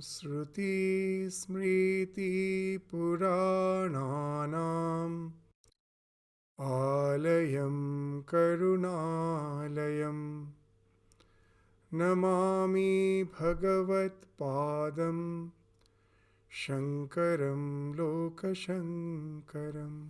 Shruti Smriti Purananam Alayam Karunalayam Namami Bhagavat Padam Shankaram Lokashankaram.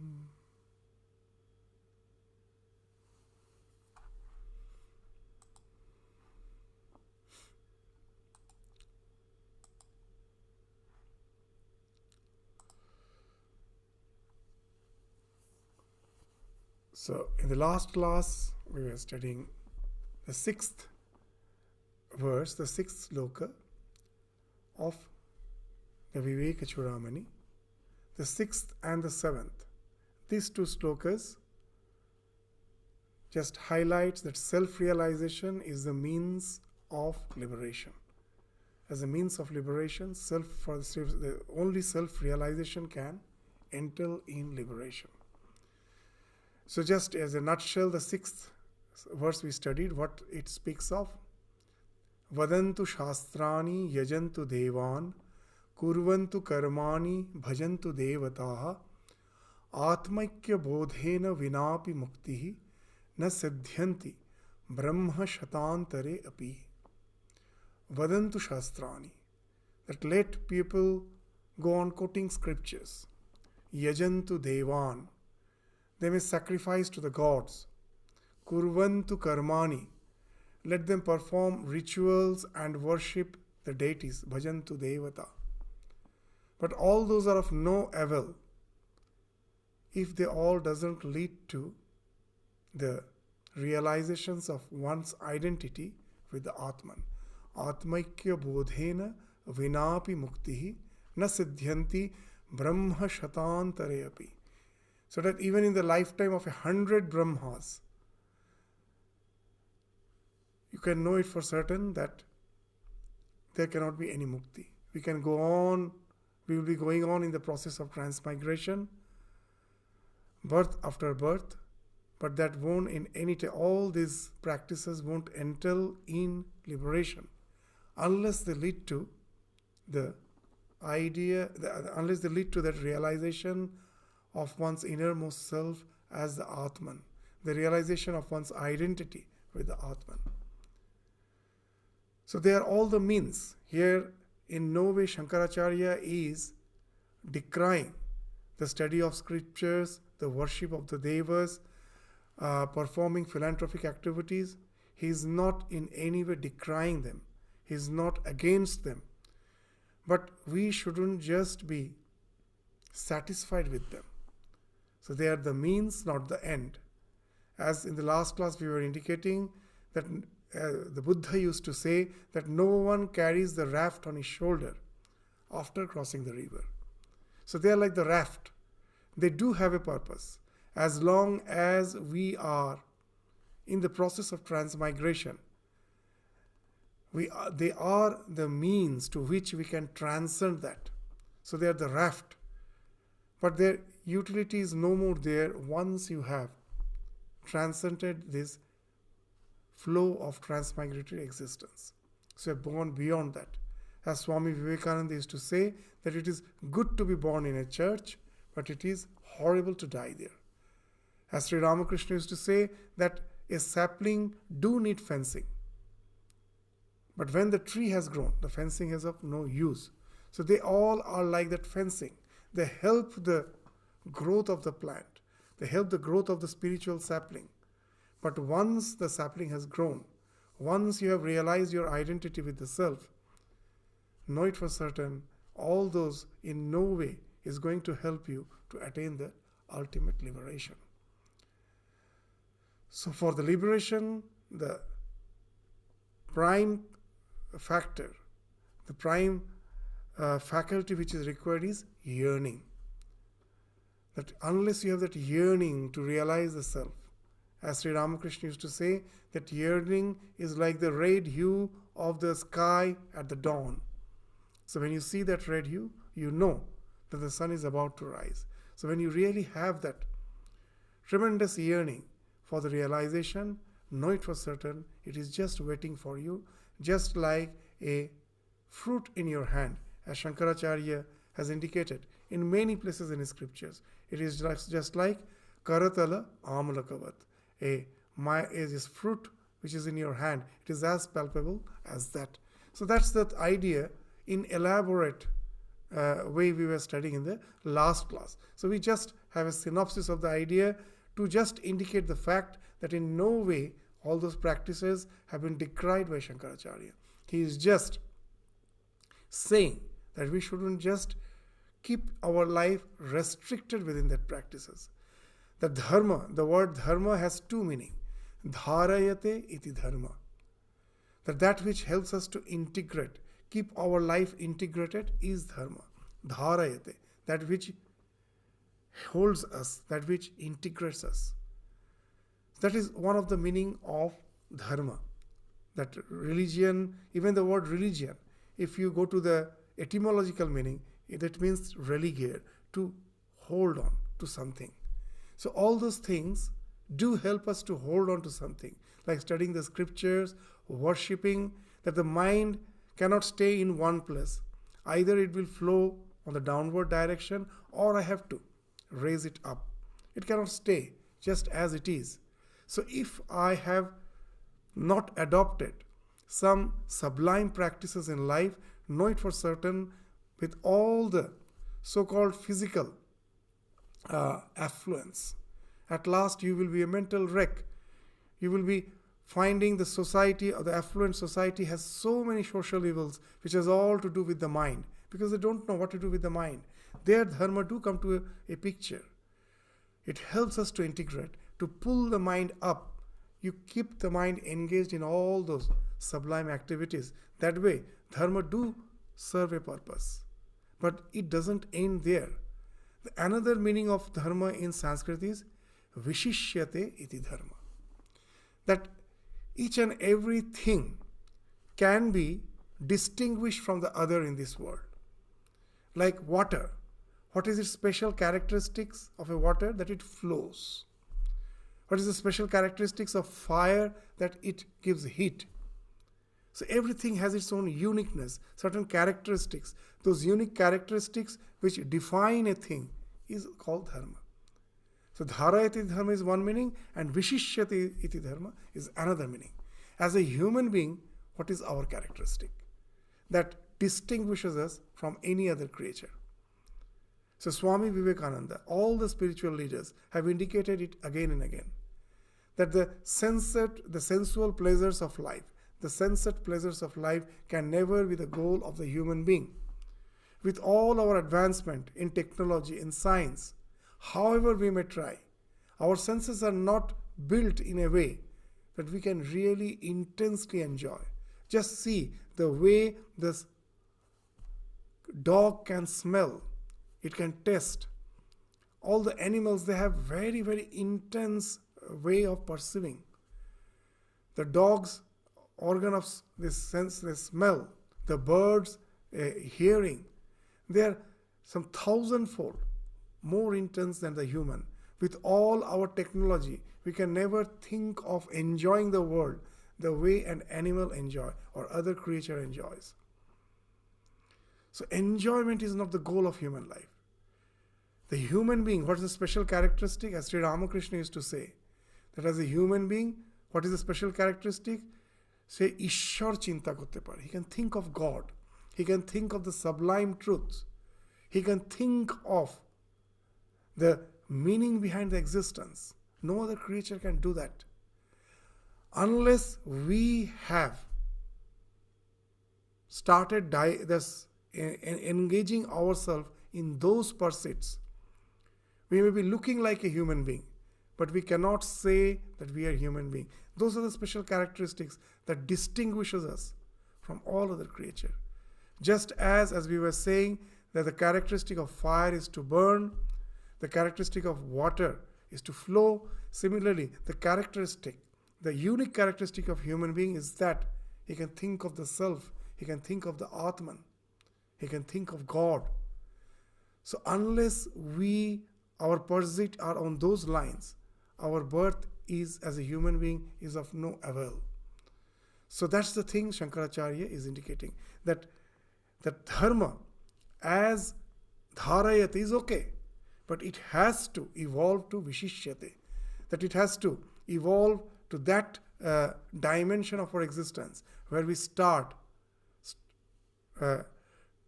So, in the last class, we were studying the sixth verse, the sixth sloka of the Vivekachudamani, the sixth and the seventh. These two slokas just highlights that self-realization is the means of liberation. As a means of liberation, only self-realization can enter in liberation. So just as a nutshell, the sixth verse we studied, what it speaks of. Vadantu shastrani yajantu devan kurvantu karmani bhajantu devataha atmaikya bodhena vinapi muktihi na siddhyanti brahma shatantare api. Vadantu shastrani, that let people go on quoting scriptures. Yajantu devan, they may sacrifice to the gods. Kurvantu karmani, let them perform rituals and worship the deities. Bhajantu devata. But all those are of no avail if they all doesn't lead to the realizations of one's identity with the Atman. Atmaikya bodhena vinapi muktihi na siddhyanti brahma shatantare api. So that even in the lifetime of 100 Brahmas, you can know it for certain that there cannot be any mukti. We can go on, we will be going on in the process of transmigration, birth after birth, but that won't in any all these practices won't entail in liberation unless they lead to the idea, unless they lead to that realization of one's innermost self as the Atman, the realization of one's identity with the Atman. So they are all the means. Here in no way Shankaracharya is decrying the study of scriptures, the worship of the devas, performing philanthropic activities. He is not in any way decrying them. He is not against them. But we shouldn't just be satisfied with them. So they are the means, not the end. As in the last class we were indicating that the Buddha used to say that no one carries the raft on his shoulder after crossing the river. So they are like the raft. They do have a purpose. As long as we are in the process of transmigration, they are the means to which we can transcend that. So they are the raft. But their utility is no more there once you have transcended this flow of transmigratory existence. So born beyond that. As Swami Vivekananda used to say, that it is good to be born in a church, but it is horrible to die there. As Sri Ramakrishna used to say, that a sapling do need fencing. But when the tree has grown, the fencing is of no use. So they all are like that fencing. They help the growth of the plant. They help the growth of the spiritual sapling. But once the sapling has grown, once you have realized your identity with the self, know it for certain, all those in no way is going to help you to attain the ultimate liberation. So for the liberation, the prime factor, the prime faculty which is required is yearning. That unless you have that yearning to realize the self, as Sri Ramakrishna used to say, that yearning is like the red hue of the sky at the dawn. So when you see that red hue, you know that the sun is about to rise. So when you really have that tremendous yearning for the realization, know it for certain, it is just waiting for you, just like a fruit in your hand, as Shankaracharya has indicated in many places in his scriptures. It is just like Karatala Amalakavat. This fruit which is in your hand, it is as palpable as that. So that's that idea in elaborate way we were studying in the last class. So we just have a synopsis of the idea to just indicate the fact that in no way all those practices have been decried by Shankaracharya. He is just saying that we shouldn't just keep our life restricted within that practices. The dharma, the word dharma has two meanings. Dharayate iti dharma. That which helps us to integrate, keep our life integrated is dharma. Dharayate, that which holds us, that which integrates us. That is one of the meaning of dharma. That religion, even the word religion, if you go to the etymological meaning, that means religare, to hold on to something. So all those things do help us to hold on to something, like studying the scriptures, worshipping, that the mind cannot stay in one place. Either it will flow on the downward direction, or I have to raise it up. It cannot stay just as it is. So if I have not adopted some sublime practices in life, know it for certain, with all the so-called physical affluence, at last you will be a mental wreck. You will be finding the society, or the affluent society, has so many social evils which has all to do with the mind, because they don't know what to do with the mind. Their dharma do come to a picture. It helps us to integrate, to pull the mind up. You keep the mind engaged in all those sublime activities. That way, dharma do serve a purpose. But it doesn't end there. Another meaning of dharma in Sanskrit is Vishishyate iti dharma. That each and everything can be distinguished from the other in this world. Like water. What is its special characteristics of a water? That it flows. What is the special characteristics of fire? That it gives heat. So everything has its own uniqueness, certain characteristics. Those unique characteristics which define a thing is called dharma. So dharayati dharma is one meaning, and vishishyati iti dharma is another meaning. As a human being, what is our characteristic that distinguishes us from any other creature? So Swami Vivekananda, all the spiritual leaders have indicated it again and again, that the sensual pleasures of life, the sensate pleasures of life can never be the goal of the human being. With all our advancement in technology, in science, however we may try, our senses are not built in a way that we can really intensely enjoy. Just see the way this dog can smell, it can taste. All the animals, they have very, very intense way of perceiving. The dog's organ of this sense, the smell, the birds' hearing, they are some thousandfold more intense than the human. With all our technology, we can never think of enjoying the world the way an animal enjoys or other creature enjoys. So enjoyment is not the goal of human life. The human being, what is the special characteristic? As Sri Ramakrishna used to say, that as a human being, what is the special characteristic? Say, Ishwar chinta korte pare. He can think of God. He can think of the sublime truths. He can think of the meaning behind the existence. No other creature can do that. Unless we have started engaging ourselves in those pursuits, we may be looking like a human being, but we cannot say that we are human being. Those are the special characteristics that distinguishes us from all other creature. Just as we were saying that the characteristic of fire is to burn, the characteristic of water is to flow, similarly the unique characteristic of human being is that he can think of the self, he can think of the Atman, he can think of God. So unless our pursuit are on those lines, our birth is as a human being is of no avail. So that's the thing Shankaracharya is indicating, that that dharma as dharayate is okay, but it has to evolve to vishishyate, that it has to evolve to that dimension of our existence where we start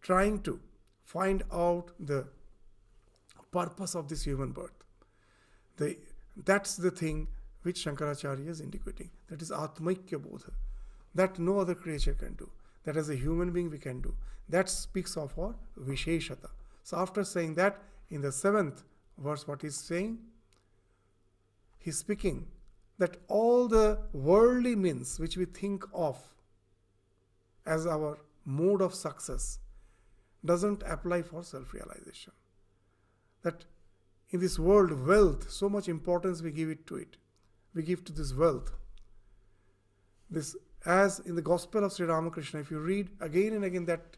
trying to find out the purpose of this human birth. That's the thing which Shankaracharya is indicating. That is Atmaikya Bodha. That no other creature can do. That as a human being we can do. That speaks of our Visheshata. So after saying that, in the 7th verse what he's saying, he's speaking that all the worldly means which we think of as our mode of success doesn't apply for self-realization. That in this world, wealth, so much importance we give it to it. We give to this wealth. This, as in the Gospel of Sri Ramakrishna, if you read again and again, that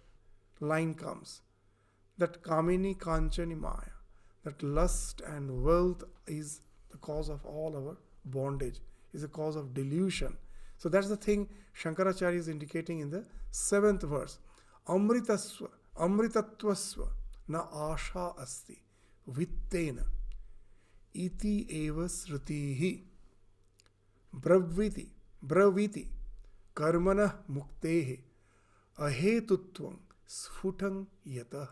line comes, that Kamini Kanchani Maya, that lust and wealth is the cause of all our bondage, is the cause of delusion. So that's the thing Shankaracharya is indicating in the 7th verse. Amritatvasva na asha asti vittena iti eva srutihi braviti karmana muktehe ahetutvam sphutang yatah.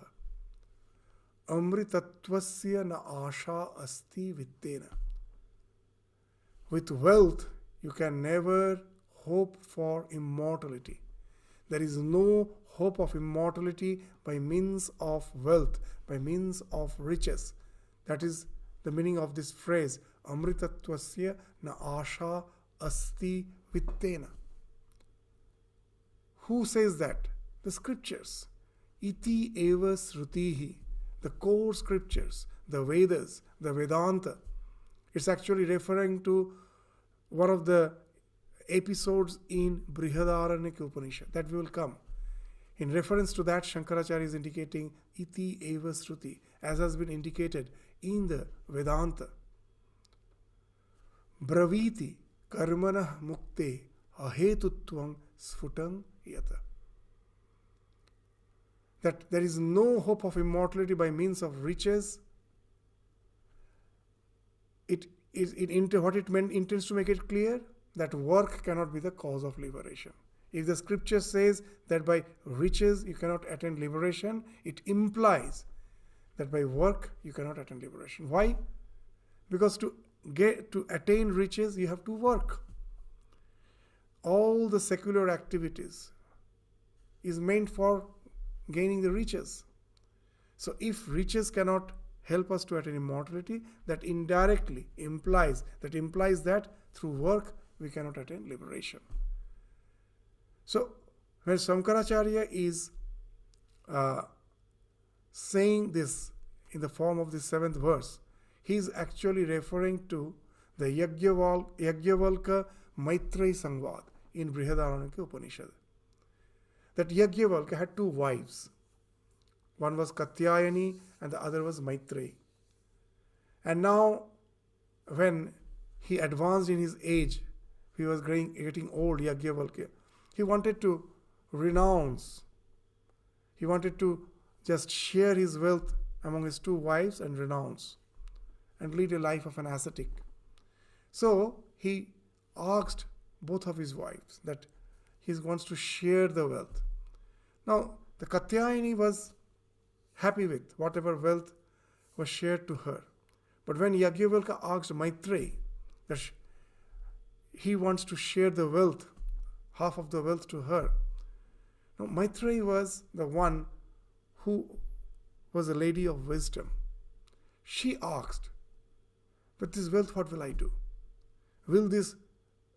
Amritatvasya na asha asti vittena. With wealth, you can never hope for immortality. There is no hope of immortality by means of wealth, by means of riches. That is the meaning of this phrase, Amritatvasya na asha asti vittena. Who says that? The scriptures. Iti eva srutihi. The core scriptures, the Vedas, the Vedanta. It's actually referring to one of the episodes in Brihadaranyaka Upanishad. That will come. In reference to that, Shankaracharya is indicating iti eva sruti, as has been indicated in the Vedanta. Braviti karmana mukte ahetutvam sphutang yata. That there is no hope of immortality by means of riches. What it intends to make it clear, that work cannot be the cause of liberation. If the scripture says that by riches you cannot attain liberation, it implies that by work you cannot attain liberation. Why? Because to attain riches you have to work. All the secular activities is meant for gaining the riches. So if riches cannot help us to attain immortality, that indirectly implies that through work we cannot attain liberation. So when Shankaracharya is saying this in the form of the 7th verse, he is actually referring to the Yajnavalkya Maitreyi Sangvad in Brihadaranyaka Upanishad. That Yajnavalkya had 2 wives. One was Katyayani and the other was Maitreyi. And now when he advanced in his age, he was getting old, Yajnavalkya. He wanted to renounce. He wanted to just share his wealth among his 2 wives and renounce and lead a life of an ascetic. So he asked both of his wives that he wants to share the wealth. Now the Katyayani was happy with whatever wealth was shared to her. But when Yajnavalkya asked Maitreyi that he wants to share the wealth, half of the wealth to her. Now Maitreyi was the one who was a lady of wisdom. She asked, but this wealth, what will I do? Will this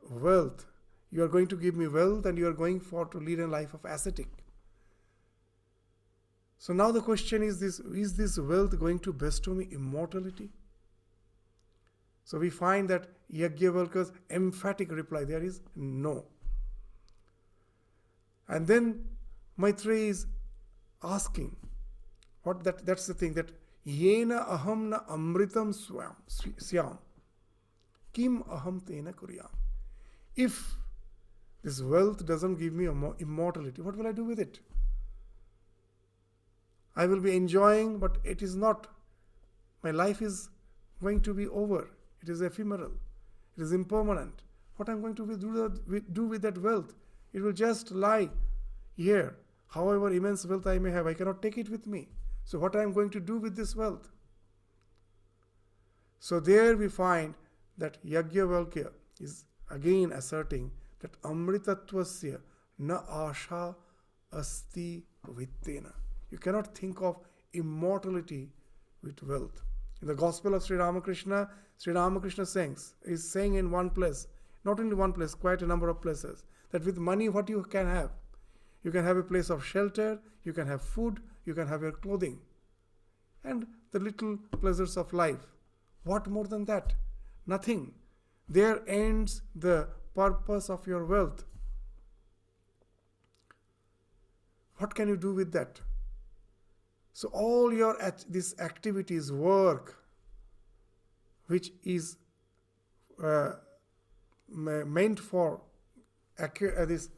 wealth, you are going to give me wealth and you are going to lead a life of ascetic. So now the question is this wealth going to bestow me immortality? So we find that Yajnavalkya's emphatic reply there is no. And then Maitreyi is asking, that's the thing, that Yena aham na amritam syam, kim aham tena kuryam. If this wealth doesn't give me immortality, what will I do with it? I will be enjoying, but it is not. My life is going to be over. It is ephemeral. It is impermanent. What I'm going to do with that wealth? It will just lie here. However immense wealth I may have, I cannot take it with me. So what I am going to do with this wealth? So there we find that Yajnavalkya is again asserting that Amritatvasya na asha asti vittena. You cannot think of immortality with wealth. In the Gospel of Sri Ramakrishna is saying in one place, not only one place, quite a number of places, that with money what you can have. You can have a place of shelter, you can have food, you can have your clothing, and the little pleasures of life. What more than that? Nothing. There ends the purpose of your wealth. What can you do with that? So all your these activities, work, which is meant for this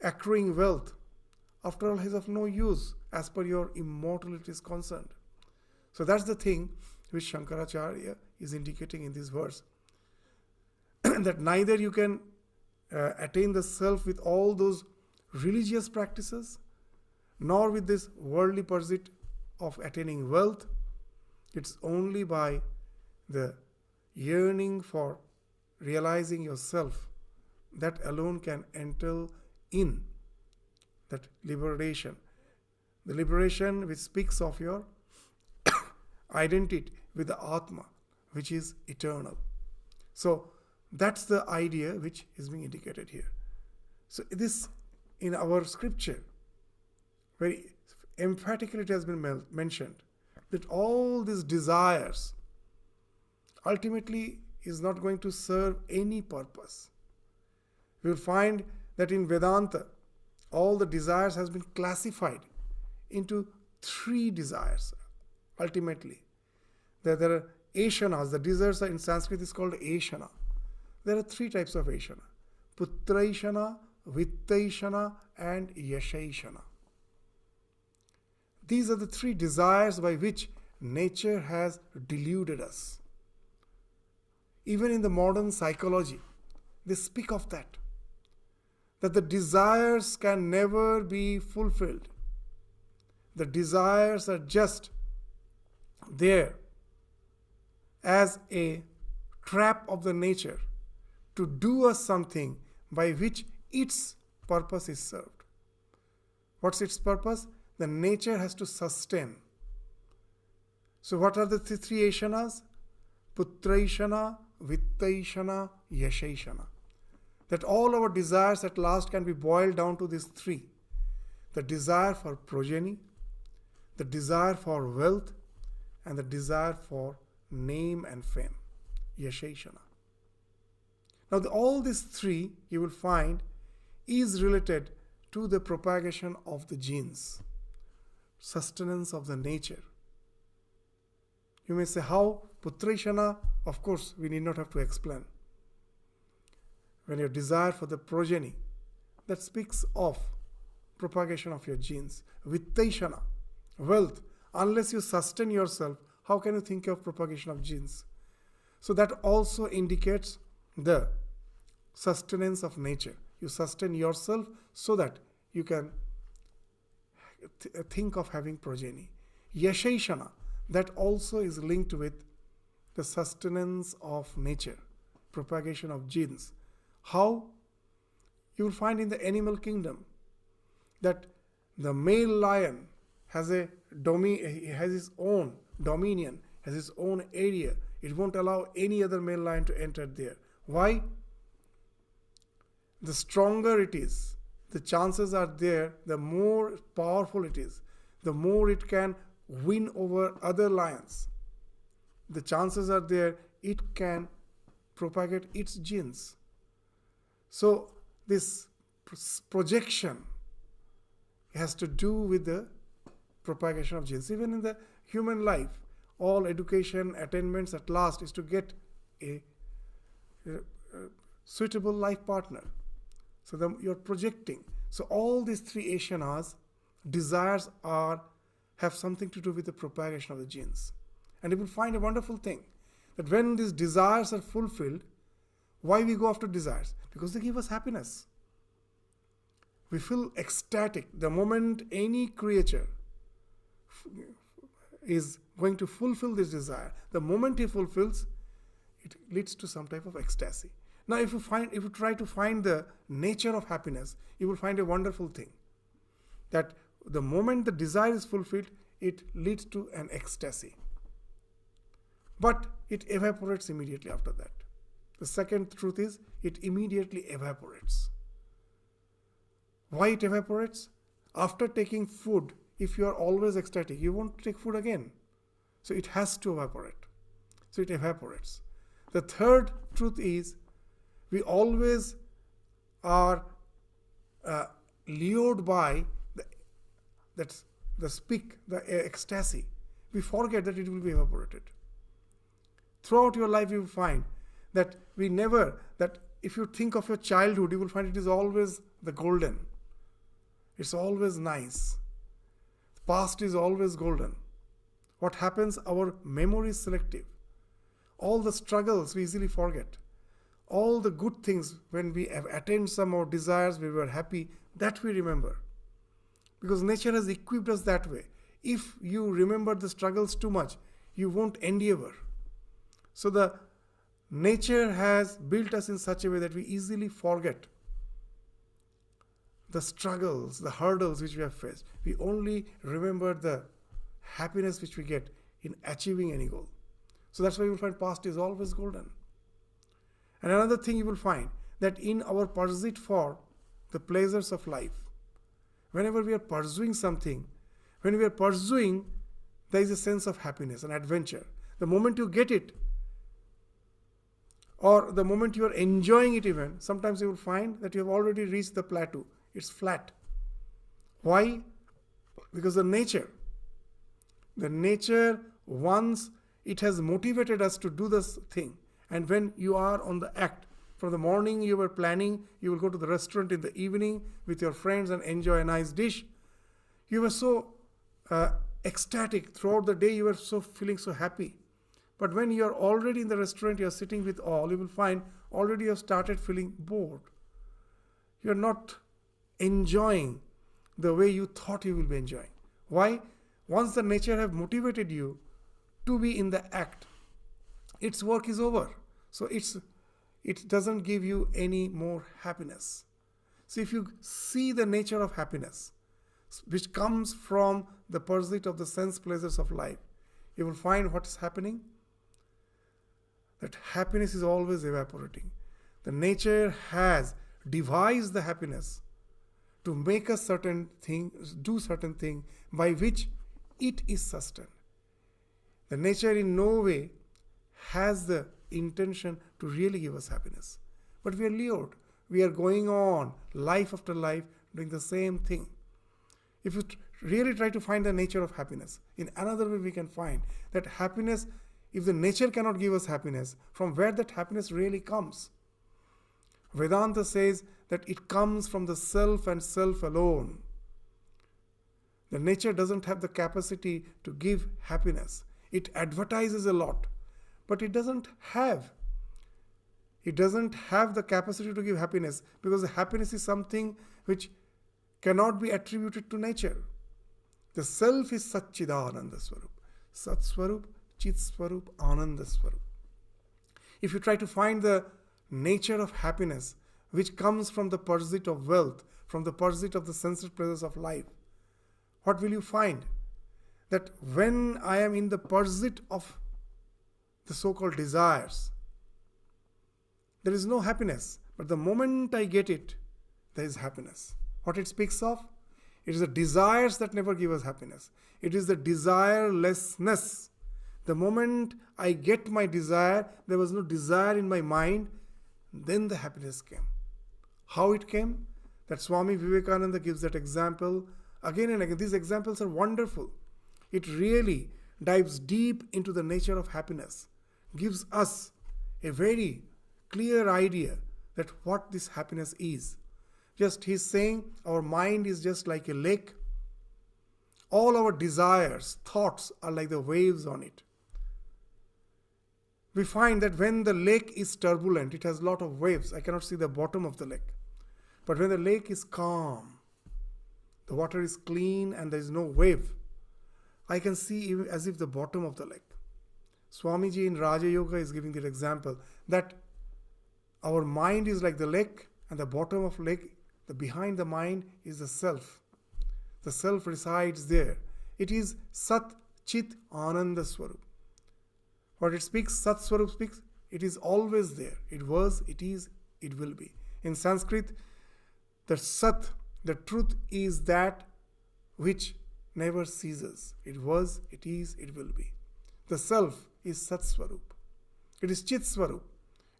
accruing wealth, after all is of no use as per your immortality is concerned. So that's the thing which Shankaracharya is indicating in this verse. That neither you can attain the self with all those religious practices, nor with this worldly pursuit of attaining wealth. It's only by the yearning for realizing yourself that alone can enter in that liberation. The liberation which speaks of your identity with the Atma, which is eternal. So that's the idea which is being indicated here. So this, in our scripture, very emphatically it has been mentioned that all these desires ultimately is not going to serve any purpose. We will find that in Vedanta, all the desires has been classified into three desires. Ultimately, there are ashanas. The desires in Sanskrit is called ashana. There are three types of ashana: putraishana, vittaishana, and yashaishana. These are the three desires by which nature has deluded us. Even in the modern psychology, they speak of that the desires can never be fulfilled. The desires are just there as a trap of the nature to do us something by which its purpose is served. What's its purpose? The nature has to sustain. So what are the three ashanas? Putraishana, vittaishana, yashaishana. That all our desires at last can be boiled down to these three. The desire for progeny, the desire for wealth, and the desire for name and fame. Yashaishana. Now all these three you will find is related to the propagation of the genes, sustenance of the nature. You may say, how? Putraishana, of course, we need not have to explain. When your desire for the progeny, that speaks of propagation of your genes. Vittaishana, wealth. Unless you sustain yourself, how can you think of propagation of genes? So that also indicates the sustenance of nature. You sustain yourself so that you can think of having progeny. Yashaishana, that also is linked with the sustenance of nature, propagation of genes. How? You will find in the animal kingdom that the male lion has has his own dominion, has his own area. It won't allow any other male lion to enter there. Why? The stronger it is, the chances are there, the more powerful it is, the more it can win over other lions. The chances are there it can propagate its genes. So this projection has to do with the propagation of genes. Even in the human life, all education attainments at last is to get a suitable life partner. So you're projecting. So all these three ashanas, desires have something to do with the propagation of the genes. And you will find a wonderful thing, that when these desires are fulfilled, why we go after desires? Because they give us happiness. We feel ecstatic the moment any creature is going to fulfill this desire. The moment he fulfills, it leads to some type of ecstasy. Now, if you try to find the nature of happiness, you will find a wonderful thing, that the moment the desire is fulfilled, it leads to an ecstasy. But it evaporates immediately after that. The second truth is, it immediately evaporates. Why it evaporates? After taking food, if you are always ecstatic, you won't take food again. So it has to evaporate. So it evaporates. The third truth is, we always are lured by the ecstasy. We forget that it will be evaporated. Throughout your life, you will find that that if you think of your childhood, you will find it is always the golden. It's always nice. The past is always golden. What happens? Our memory is selective. All the struggles we easily forget. All the good things, when we have attained some of our desires, we were happy, that we remember. Because nature has equipped us that way. If you remember the struggles too much, you won't endeavor. So the nature has built us in such a way that we easily forget the struggles, the hurdles which we have faced. We only remember the happiness which we get in achieving any goal. So that's why you will find past is always golden. And another thing you will find, that in our pursuit for the pleasures of life, whenever we are pursuing something, when we are pursuing, there is a sense of happiness and adventure. The moment you get it, or the moment you are enjoying it even, sometimes you will find that you have already reached the plateau. It's flat. Why? Because the nature, once it has motivated us to do this thing. And when you are on the act, from the morning you were planning, you will go to the restaurant in the evening with your friends and enjoy a nice dish. You were so ecstatic throughout the day, you were feeling so happy. But when you are already in the restaurant, you are sitting with all, you will find already you have started feeling bored. You are not enjoying the way you thought you will be enjoying. Why? Once the nature have motivated you to be in the act, its work is over. So it doesn't give you any more happiness. So if you see the nature of happiness, which comes from the pursuit of the sense pleasures of life, you will find what is happening. That happiness is always evaporating. The nature has devised the happiness to make a certain thing, do certain thing by which it is sustained. The nature in no way has the intention to really give us happiness. But we are lured. We are going on life after life doing the same thing. If you really try to find the nature of happiness, in another way we can find that happiness, if the nature cannot give us happiness, from where that happiness really comes? Vedanta says that it comes from the self and self alone. The nature doesn't have the capacity to give happiness. It advertises a lot, but it doesn't have the capacity to give happiness, because happiness is something which cannot be attributed to nature. The self is Satchidananda Swarup. Sat Swarup, Chit Swarup, Ananda Swarup. If you try to find the nature of happiness, which comes from the pursuit of wealth, from the pursuit of the sensuous pleasures of life, what will you find? That when I am in the pursuit of the so-called desires, there is no happiness. But the moment I get it, there is happiness. What it speaks of? It is the desires that never give us happiness. It is the desirelessness. The moment I get my desire, there was no desire in my mind, then the happiness came. How it came? That Swami Vivekachudamani gives that example again and again. These examples are wonderful. It really dives deep into the nature of happiness, gives us a very clear idea that what this happiness is. Just he's saying our mind is just like a lake. All our desires, thoughts are like the waves on it. We find that when the lake is turbulent, it has a lot of waves. I cannot see the bottom of the lake. But when the lake is calm, the water is clean and there is no wave, I can see as if the bottom of the lake. Swamiji in Raja Yoga is giving the example that our mind is like the lake, and the bottom of lake, the behind the mind is the self. The self resides there. It is Sat Chit Ananda Swarup. What it speaks, Sat Swarup speaks, it is always there. It was, it is, it will be. In Sanskrit, the Sat, the truth, is that which never ceases. It was, it is, it will be. The self is Sat Swarup. It is Chit Swarup.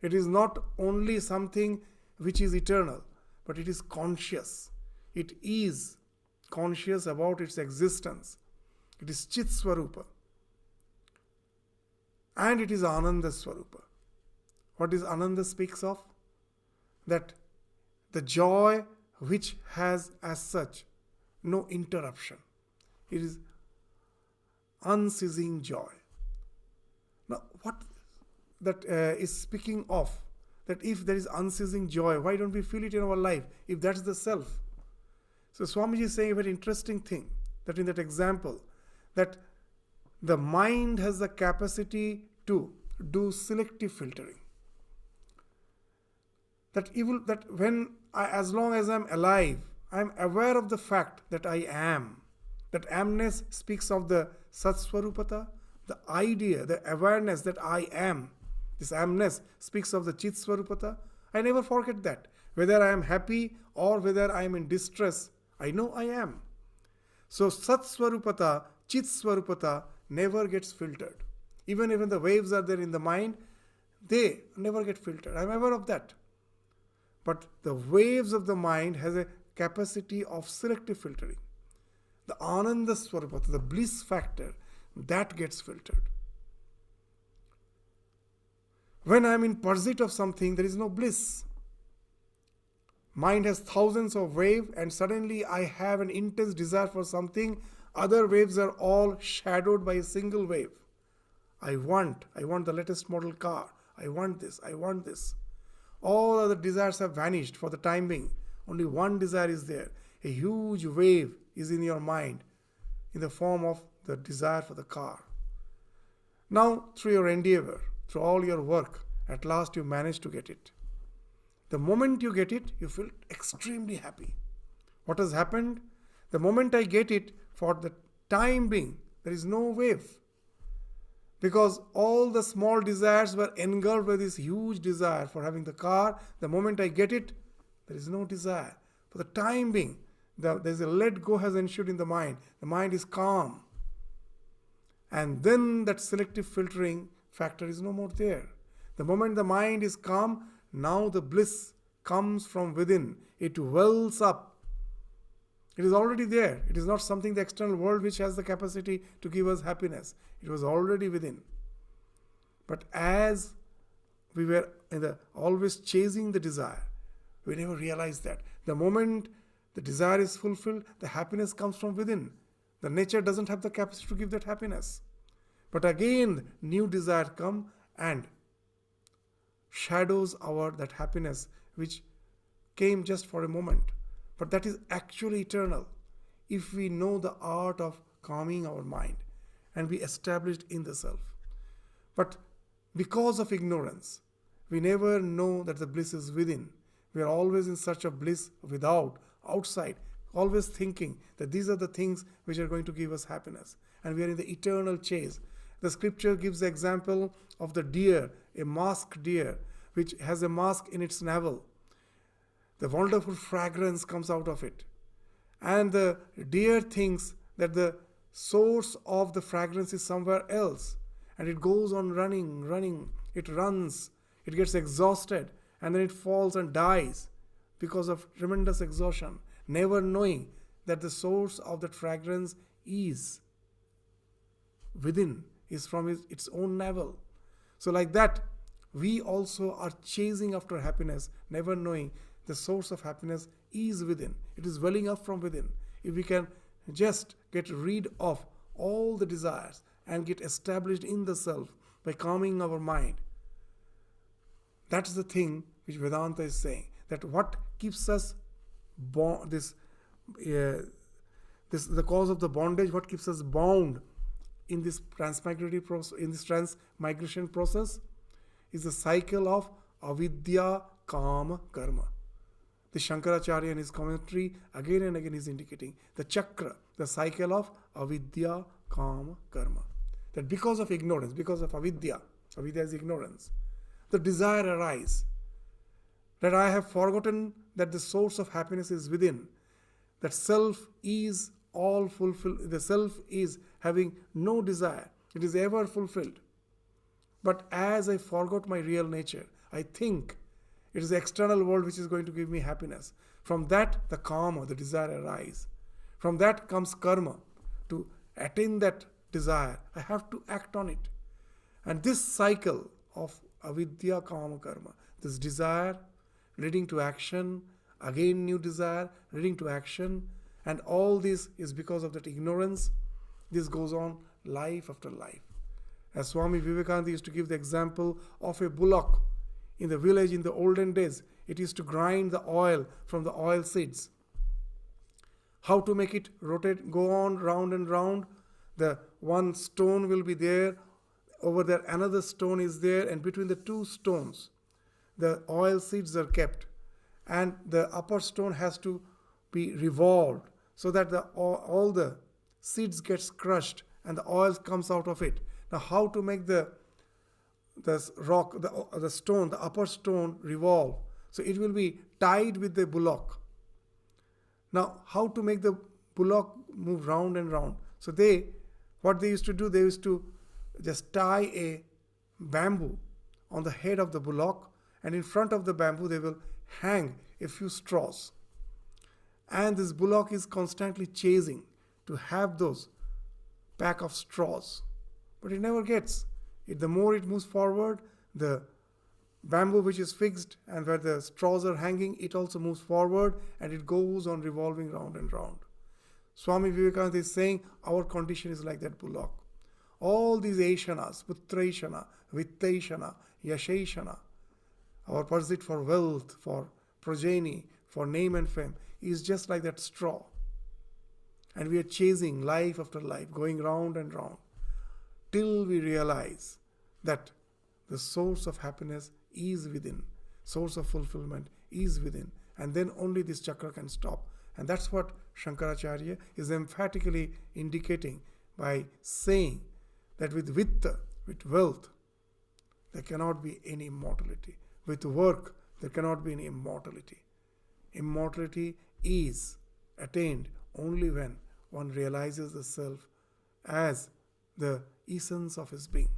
It is not only something which is eternal, but it is conscious. It is conscious about its existence. It is Chit Swarupa. And it is Ananda Swarupa. What is Ananda speaks of? That the joy which has as such no interruption. It is unceasing joy. Now, what that is speaking of, that if there is unceasing joy, why don't we feel it in our life, if that's the self? So Swamiji is saying a very interesting thing, that in that example, that the mind has the capacity to do selective filtering. That as long as I'm alive, I'm aware of the fact that I am. That amness speaks of the Satswarupata, the idea, the awareness that I am. This amness speaks of the Chitswarupata. I never forget that. Whether I am happy or whether I am in distress, I know I am. So Satswarupata, Chitswarupata never gets filtered. Even when the waves are there in the mind, they never get filtered. I am aware of that. But the waves of the mind has a capacity of selective filtering. The Ananda Swarupata, the bliss factor, that gets filtered. When I am in pursuit of something, there is no bliss. Mind has thousands of waves, and suddenly I have an intense desire for something. Other waves are all shadowed by a single wave. I want the latest model car. I want this. All other desires have vanished for the time being. Only one desire is there. A huge wave is in your mind in the form of the desire for the car. Now, through your endeavor, through all your work, at last you manage to get it. The moment you get it, you feel extremely happy. What has happened? The moment I get it, for the time being, there is no wave. Because all the small desires were engulfed by this huge desire for having the car. The moment I get it, there is no desire. For the time being, there's a let go has ensued in the mind. The mind is calm. And then that selective filtering factor is no more there. The moment the mind is calm, now the bliss comes from within. It wells up. It is already there. It is not something the external world which has the capacity to give us happiness. It was already within. But as we were always chasing the desire, we never realized that. The moment the desire is fulfilled, the happiness comes from within. The nature doesn't have the capacity to give that happiness. But again, new desire come and shadows that happiness which came just for a moment. But that is actually eternal if we know the art of calming our mind and be established in the self. But because of ignorance, we never know that the bliss is within. We are always in search of bliss without, outside, always thinking that these are the things which are going to give us happiness. And we are in the eternal chase. The scripture gives the example of the deer, a masked deer, which has a mask in its navel. The wonderful fragrance comes out of it. And the deer thinks that the source of the fragrance is somewhere else. And it goes on running. It runs. It gets exhausted. And then it falls and dies because of tremendous exhaustion, never knowing that the source of that fragrance is within, is from its own navel. So like that, we also are chasing after happiness, never knowing the source of happiness is within. It is welling up from within. If we can just get rid of all the desires and get established in the self by calming our mind. That's the thing which Vedanta is saying. That what keeps us the cause of the bondage, what keeps us bound in this transmigratory process, in this transmigration process, is the cycle of avidya, kama, karma. The Shankaracharya in his commentary again and again is indicating the chakra, the cycle of avidya, kama, karma. That because of ignorance, because of avidya is ignorance, the desire arises. That I have forgotten that the source of happiness is within. That self is all fulfilled. The self is having no desire. It is ever fulfilled. But as I forgot my real nature, I think it is the external world which is going to give me happiness. From that, the karma, the desire arises. From that comes karma. To attain that desire, I have to act on it. And this cycle of avidya, kama, karma, this desire leading to action, again new desire, leading to action, and all this is because of that ignorance. This goes on life after life. As Swami Vivekananda used to give the example of a bullock in the village in the olden days, it used to grind the oil from the oil seeds. How to make it rotate, go on round and round? The one stone will be there, over there another stone is there, and between the two stones, the oil seeds are kept, and the upper stone has to be revolved so that all the seeds gets crushed and the oil comes out of it. Now, how to make the rock, the stone, the upper stone revolve? So it will be tied with the bullock. Now, how to make the bullock move round and round? So what they used to do, they used to just tie a bamboo on the head of the bullock, and in front of the bamboo they will hang a few straws. And this bullock is constantly chasing to have those pack of straws. But it never gets. The more it moves forward, the bamboo which is fixed and where the straws are hanging, it also moves forward and it goes on revolving round and round. Swami Vivekananda is saying our condition is like that bullock. All these Aishanas, Putraishana, Vittaishana, Yashaishana, our pursuit for wealth, for progeny, for name and fame, is just like that straw. And we are chasing life after life, going round and round, till we realize that the source of happiness is within, source of fulfillment is within, and then only this chakra can stop. And that's what Shankaracharya is emphatically indicating by saying that with vitta, with wealth, there cannot be any immortality. With work, there cannot be any immortality. Immortality is attained only when one realizes the self as the essence of his being.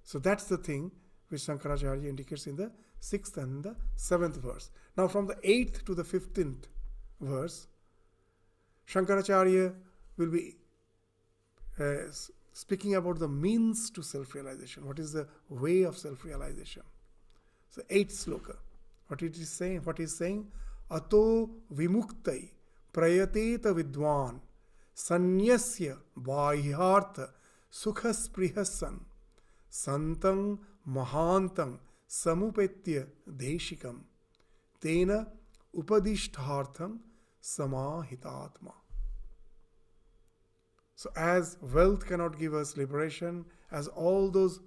So that's the thing which Shankaracharya indicates in the 6th and the 7th verse. Now from the 8th to the 15th verse, Shankaracharya will be speaking about the means to self-realization. What is the way of self-realization? So 8th sloka. What it is saying? What is saying? Ato vimuktai prayateta vidwan sanyasya bahyartha sukhasprihasan santam mahantam samupetya deshikam tena upadishthartham samahitatma. So as wealth cannot give us liberation, as all those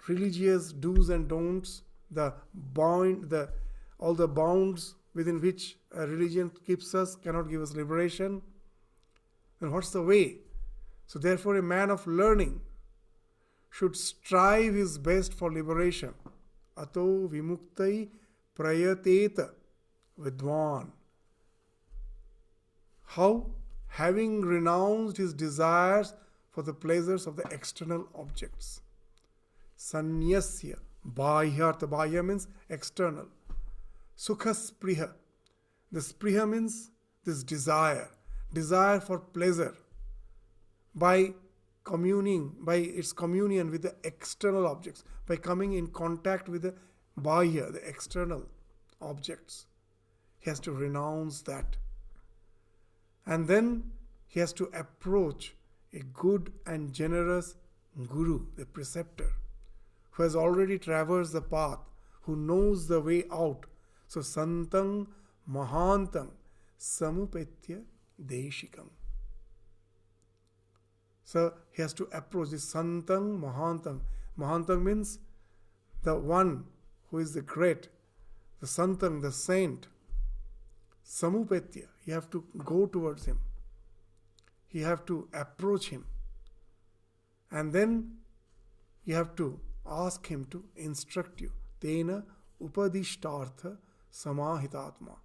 religious do's and don'ts, all the bounds within which a religion keeps us cannot give us liberation, then what's the way? So therefore a man of learning should strive his best for liberation. Ato vimuktai prayateta vidwan. How? Having renounced his desires for the pleasures of the external objects. Sanyasya, bahyartha. Bahya means external. Sukha spriha. The spriha means this desire for pleasure. By its communion with the external objects, by coming in contact with the bahya, the external objects. He has to renounce that. And then he has to approach a good and generous guru, the preceptor, who has already traversed the path, who knows the way out. So Santang Mahantam Samupetya Deshikam. So he has to approach this Santang Mahantam. Mahantam means the one who is the great, the Santang, the saint. Samupetya, you have to go towards him. You have to approach him. And then you have to ask him to instruct you. Tena upadishtartha samahitatma.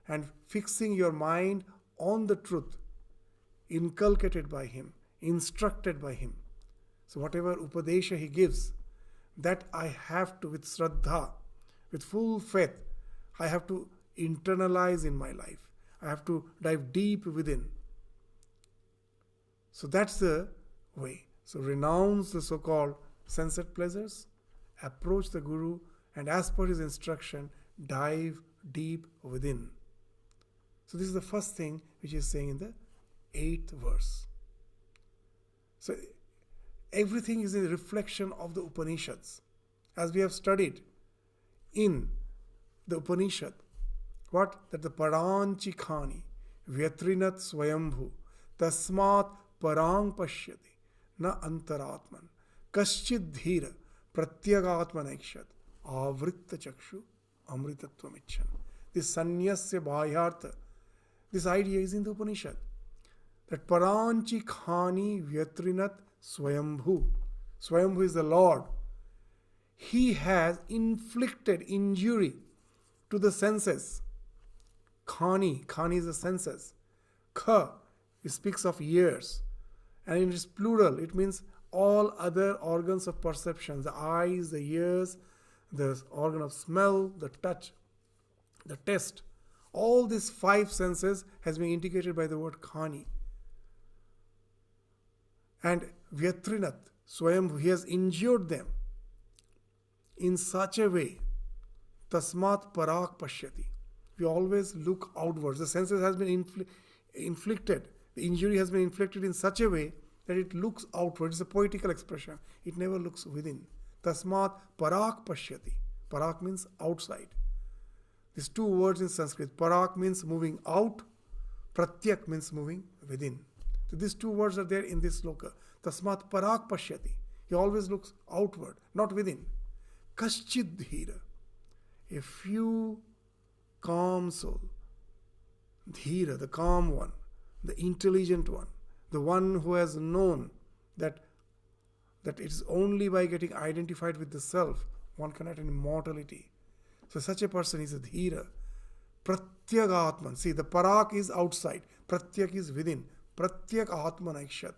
And fixing your mind on the truth, inculcated by him, instructed by him. So whatever upadesha he gives, that I have to, with Shraddha, with full faith, I have to internalize in my life. I have to dive deep within. So that's the way. So renounce the so-called sensate pleasures, approach the Guru, and as per his instruction, dive deep within. So this is the first thing which he is saying in the 8th verse. So everything is a reflection of the Upanishads. As we have studied in the Upanishad, what? That the Paranchi Khani, Vyatrinat Swayambhu, Tasmat Parang Pashyati, Na Antaratman, Kaschid Dhira, Pratyagatman Aikshat, Avritta Chakshu, Amritatvamichan. This Sanyasya Bhahyartha, this idea is in the Upanishad. That Paranchi Khani Vyatrinat Swayambhu. Swayambhu is the Lord. He has inflicted injury to the senses. Khani is the senses. Kha, it speaks of ears. And it is plural. It means all other organs of perception. The eyes, the ears, the organ of smell, the touch, the taste. All these 5 senses has been indicated by the word Khani. And Vyatrinat, Swayambhu, he has injured them in such a way. Tasmat Parak Pashyati. We always look outwards. The senses has been inflicted. The injury has been inflicted in such a way that it looks outward. It's a poetical expression. It never looks within. Tasmat Parak Pashyati. Parak means outside. These 2 words in Sanskrit. Parak means moving out. Pratyak means moving within. So these 2 words are there in this sloka. Tasmat Parak Pashyati. He always looks outward, not within. Kaschid Dhira. A few calm soul. Dhira, the calm one, the intelligent one, the one who has known that it is only by getting identified with the self one can attain immortality. So such a person is a Dhira. Pratyak Atman. See, the Parak is outside. Pratyak is within. Pratyak Atman Aikshat.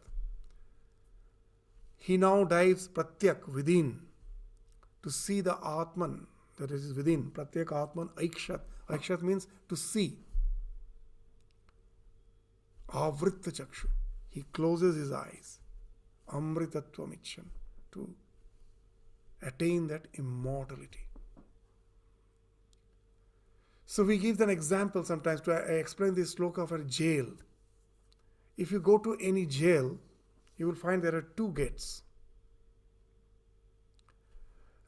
He now dives Pratyak within to see the Atman that is within. Pratyak Atman Aikshat. Aikshat means to see. Avritta Chakshu. He closes his eyes. Amritatvamichan. To attain that immortality. So we give an example sometimes to explain this sloka of a jail. If you go to any jail, you will find there are 2 gates.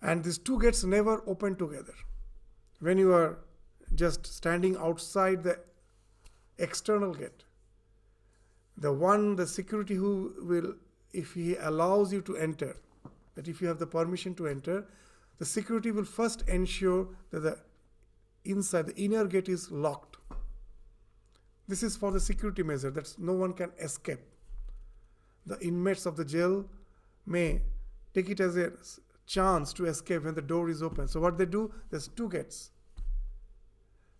And these 2 gates never open together. When you are just standing outside the external gate, the security who will, if he allows you to enter, that if you have the permission to enter, the security will first ensure that the inner gate is locked. This is for the security measure, that no one can escape. The inmates of the jail may take it as a chance to escape when the door is open. So what they do, there's 2 gates.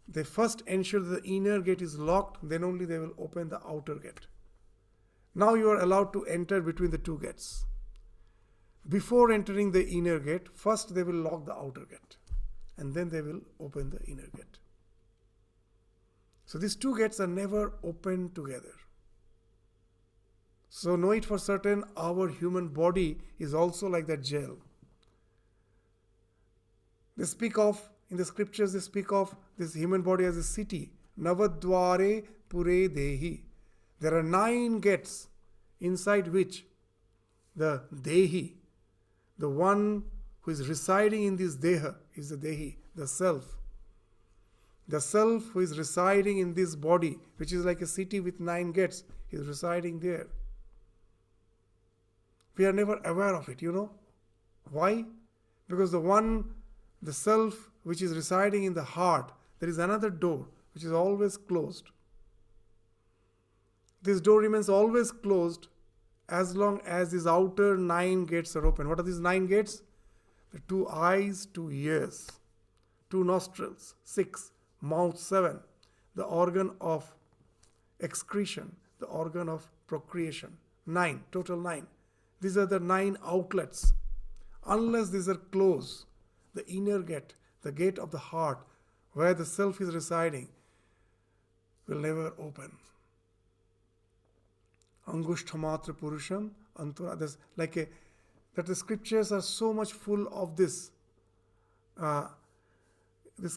They first ensure that the inner gate is locked, then only they will open the outer gate. Now you are allowed to enter between the 2 gates. Before entering the inner gate, first they will lock the outer gate, and then they will open the inner gate. So these 2 gates are never opened together. So know it for certain, our human body is also like that jail. They speak of, in the scriptures, they speak of this human body as a city. Navadware pure dehi. There are 9 gates inside which the Dehi, the one who is residing in this Deha, is the Dehi, the self. The self who is residing in this body, which is like a city with 9 gates, is residing there. We are never aware of it, Why? Because the self which is residing in the heart, there is another door which is always closed. This door remains always closed as long as these outer 9 gates are open. What are these 9 gates? The 2 eyes, 2 ears, 2 nostrils, 6, mouth 7, the organ of excretion, the organ of procreation, 9, total 9. These are the 9 outlets. Unless these are closed, the inner gate, the gate of the heart, where the self is residing, will never open. Angushtamatra Purusham Antura. There's that the scriptures are so much full of this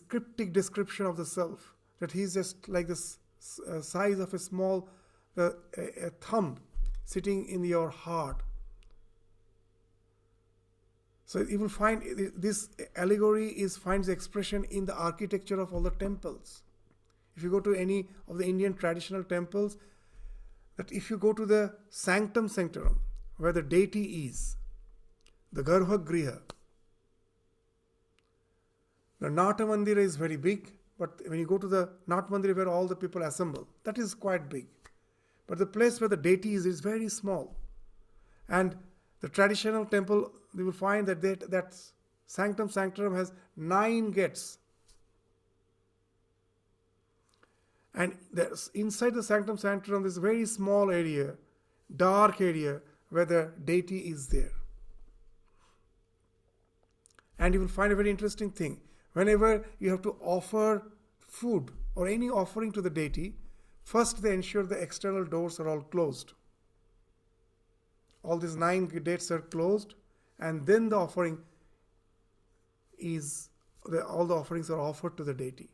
cryptic description of the self, that he's just like this size of a small a thumb sitting in your heart. So you will find this allegory finds expression in the architecture of all the temples. If you go to any of the Indian traditional temples, that if you go to the sanctum sanctorum, where the deity is, the Garbhagriha, the Nata Mandira is very big, but when you go to the Nat Mandira where all the people assemble, that is quite big. But the place where the deity is very small. And the traditional temple, you will find that sanctum sanctorum has 9 gates. And inside the sanctum sanctorum, there's a very small area, dark area, where the deity is there. And you will find a very interesting thing. Whenever you have to offer food or any offering to the deity, first they ensure the external doors are all closed. All these 9 gates are closed, and then all the offerings are offered to the deity.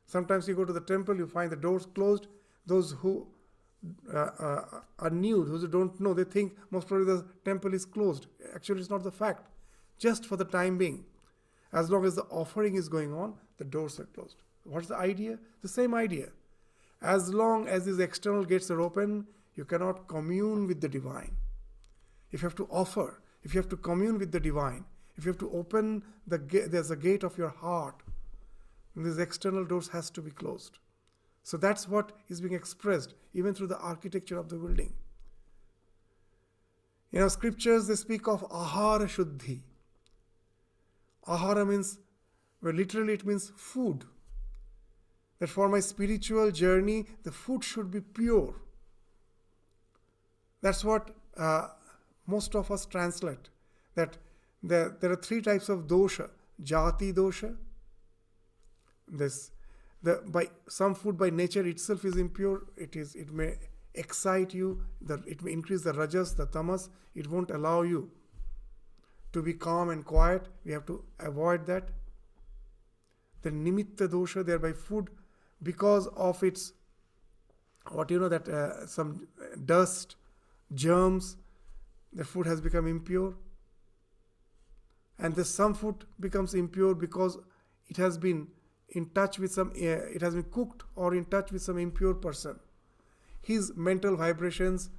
Sometimes you go to the temple, you find the doors closed. Those who are new, those who don't know, they think most probably the temple is closed. Actually, it's not the fact. Just for the time being. As long as the offering is going on, the doors are closed. What's the idea? The same idea. As long as these external gates are open, you cannot commune with the divine. If you have to offer, if you have to commune with the divine, if you have to open there's a gate of your heart, and these external doors has to be closed. So that's what is being expressed even through the architecture of the building. Scriptures, they speak of ahara shuddhi. Ahara means, literally it means food. That for my spiritual journey, the food should be pure. That's what most of us translate. That there are 3 types of dosha. Jati dosha. By some food by nature itself is impure. It may excite you. It may increase the rajas, the tamas. It won't allow you to be calm and quiet. We have to avoid that. The nimitta dosha, thereby food, because of its some dust, germs, the food has become impure. And some food becomes impure because it has been in touch with it has been cooked or in touch with some impure person. His mental vibrations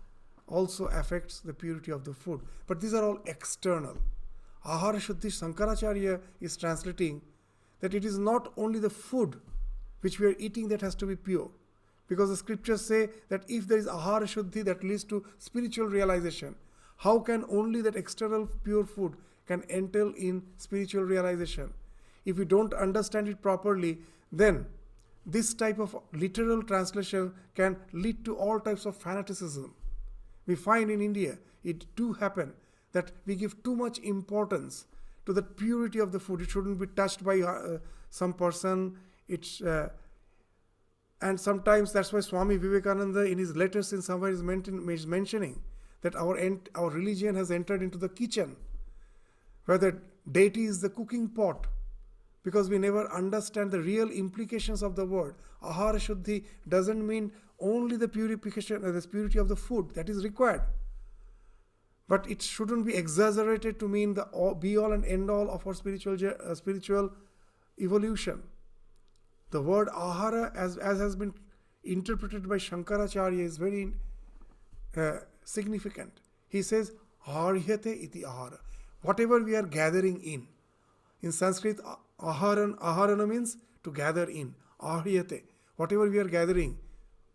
also affects the purity of the food. But these are all external. Ahara Shuddhi, Sankaracharya is translating that it is not only the food which we are eating that has to be pure. Because the scriptures say that if there is Ahara Shuddhi that leads to spiritual realization, how can only that external pure food can entail in spiritual realization? If we don't understand it properly, then this type of literal translation can lead to all types of fanaticism. We find in India, it do happen that we give too much importance to the purity of the food. It shouldn't be touched by some person. And sometimes that's why Swami Vivekachudamani in his letters in somewhere is mentioning that our religion has entered into the kitchen, where the deity is the cooking pot, because we never understand the real implications of the word. Ahara Shuddhi doesn't mean only the purification, the purity of the food that is required. But it shouldn't be exaggerated to mean the be all and end all of our spiritual evolution. The word ahara, as has been interpreted by Shankaracharya, is very significant. He says, aharyate iti ahara. Whatever we are gathering in. In Sanskrit, aharana means to gather in. Aharyate. Whatever we are gathering.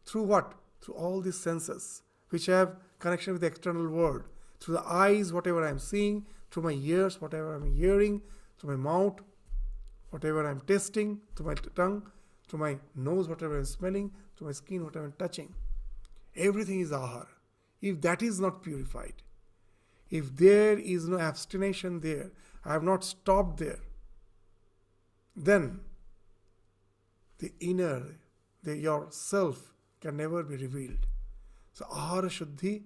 Through what? Through all these senses, which have connection with the external world. Through the eyes, whatever I am seeing. Through my ears, whatever I am hearing. Through my mouth, whatever I am tasting. Through my tongue. Through my nose, whatever I am smelling. Through my skin, whatever I am touching. Everything is ahara. If that is not purified, if there is no abstination there, I have not stopped there, then the inner, your self can never be revealed. So ahara shuddhi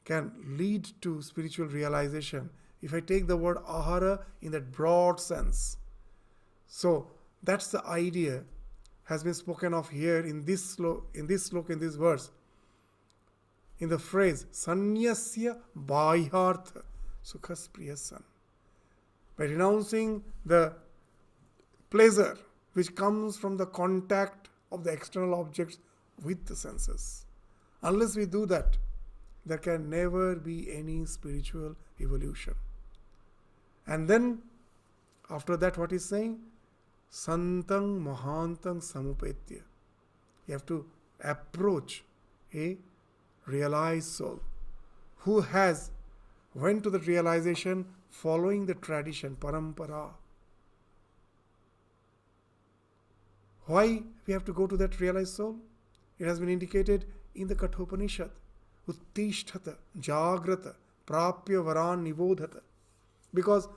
can lead to spiritual realization. If I take the word ahara in that broad sense. So that's the idea has been spoken of here in this sloka, in this verse. In the phrase sanyasya bahyartha sukhas priyasan. By renouncing the pleasure which comes from the contact of the external objects with the senses. Unless we do that, there can never be any spiritual evolution. And then, after that, what he's saying? Santang mahantang samupetya. You have to approach a realized soul who has went to the realization following the tradition, parampara. Why we have to go to that realized soul? It has been indicated in the Kathopanishad. Uttishtata, jagrata, prapya varan nivodhata. Because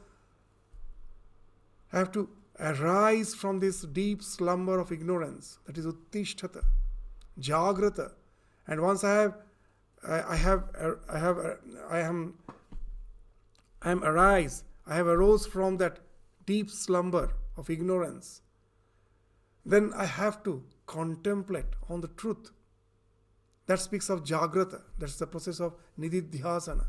I have to arise from this deep slumber of ignorance. That is uttishtata, jagrata. And once I arose from that deep slumber of ignorance, then I have to contemplate on the truth. That speaks of jagrata. That's the process of nididhyasana.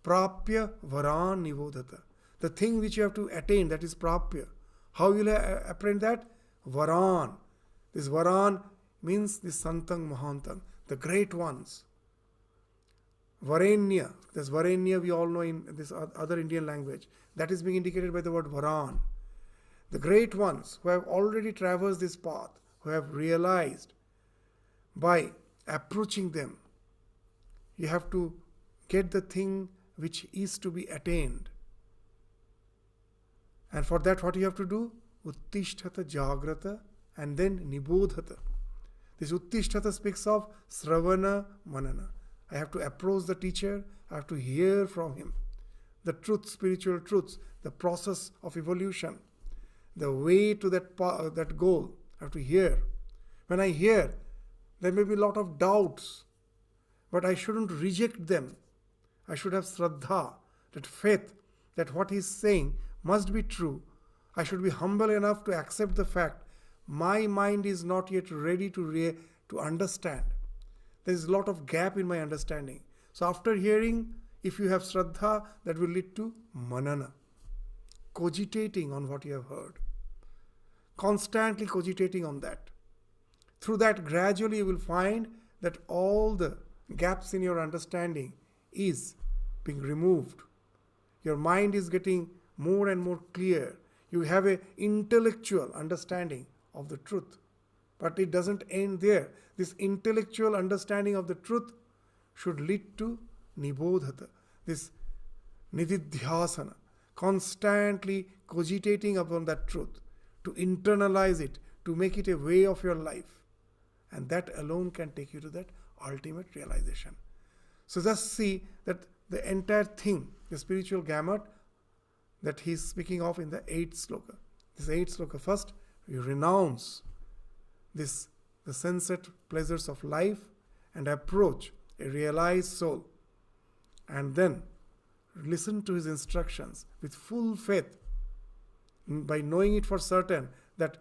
Prapya varan nivodhata. The thing which you have to attain, that is prapya. How will I apprehend that? Varan. This varan means this santang mahantang, the great ones. Varenya. This Varenya we all know in this other Indian language. That is being indicated by the word Varan. The great ones who have already traversed this path, who have realized by approaching them, you have to get the thing which is to be attained. And for that, what you have to do? Uttishtata jagrata and then nibodhata. This Uttishtata speaks of Sravana Manana. I have to approach the teacher, I have to hear from him. The truth, spiritual truths, the process of evolution, the way to that goal, I have to hear. When I hear, there may be a lot of doubts, but I shouldn't reject them. I should have Shraddha, that faith, that what he is saying must be true. I should be humble enough to accept the fact my mind is not yet ready to understand. There is a lot of gap in my understanding. So after hearing, if you have Shraddha, that will lead to manana. Cogitating on what you have heard. Constantly cogitating on that. Through that, gradually you will find that all the gaps in your understanding is being removed. Your mind is getting more and more clear. You have an intellectual understanding of the truth. But it doesn't end there. This intellectual understanding of the truth should lead to nibodhata, this nididhyasana, constantly cogitating upon that truth, to internalize it, to make it a way of your life. And that alone can take you to that ultimate realization. So just see that the entire thing, the spiritual gamut that he is speaking of in the 8th sloka. This 8th sloka, first, you renounce the sensate pleasures of life and approach a realized soul. And then listen to his instructions with full faith, by knowing it for certain that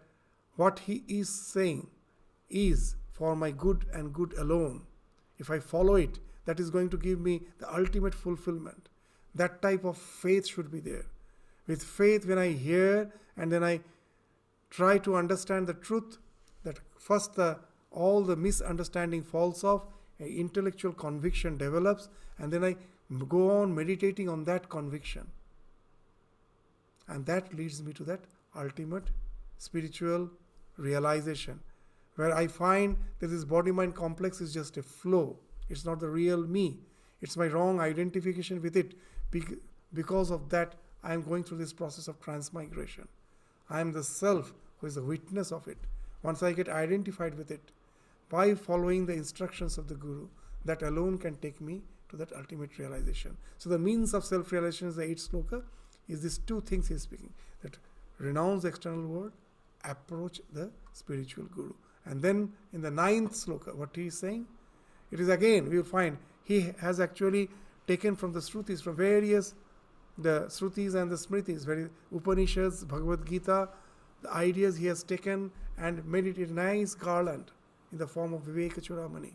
what he is saying is for my good and good alone. If I follow it, that is going to give me the ultimate fulfillment. That type of faith should be there. With faith, when I hear and then I try to understand the truth, that first all the misunderstanding falls off, an intellectual conviction develops, and then I go on meditating on that conviction. And that leads me to that ultimate spiritual realization, where I find that this body-mind complex is just a flow. It's not the real me. It's my wrong identification with it. Because of that, I am going through this process of transmigration. I am the self who is the witness of it. Once I get identified with it, by following the instructions of the Guru, that alone can take me to that ultimate realization. So the means of self-realization is the 8th sloka, is these two things he is speaking. That renounce the external world, approach the spiritual Guru. And then in the 9th sloka, what he is saying, it is again, we will find, he has actually taken from the Shrutis, from various, the Shrutis and the Smritis, very Upanishads, Bhagavad Gita, the ideas he has taken and made it a nice garland in the form of Vivekachudamani.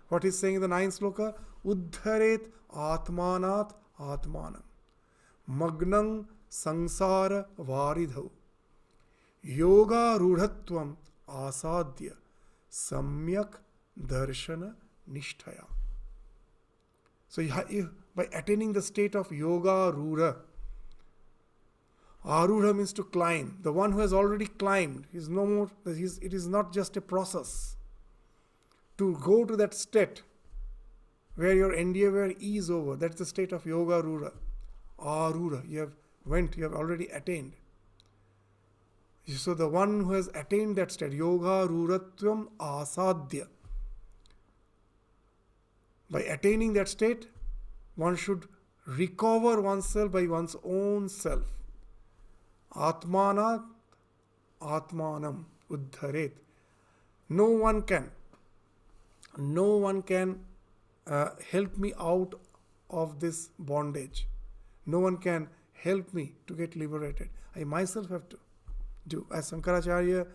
What he is saying in the 9th sloka, Uddharet Atmanat Atmanam Magnang Sansara Varidhau Yoga Rudhatvam Asadhya Samyak Darshana Nishtaya. So by attaining the state of Yoga Rudha, Arudha means to climb. The one who has already climbed is no more, it is not just a process. To go to that state where your endeavor is over, that's the state of Yoga Rudha. Arudha, you have already attained. So the one who has attained that state, Yoga Rudhatvam Asadhya. By attaining that state, one should recover oneself by one's own self. Atmanat Atmanam Uddharet. No one can help me out of this bondage. No one can help me to get liberated. I myself have to do. As Shankaracharya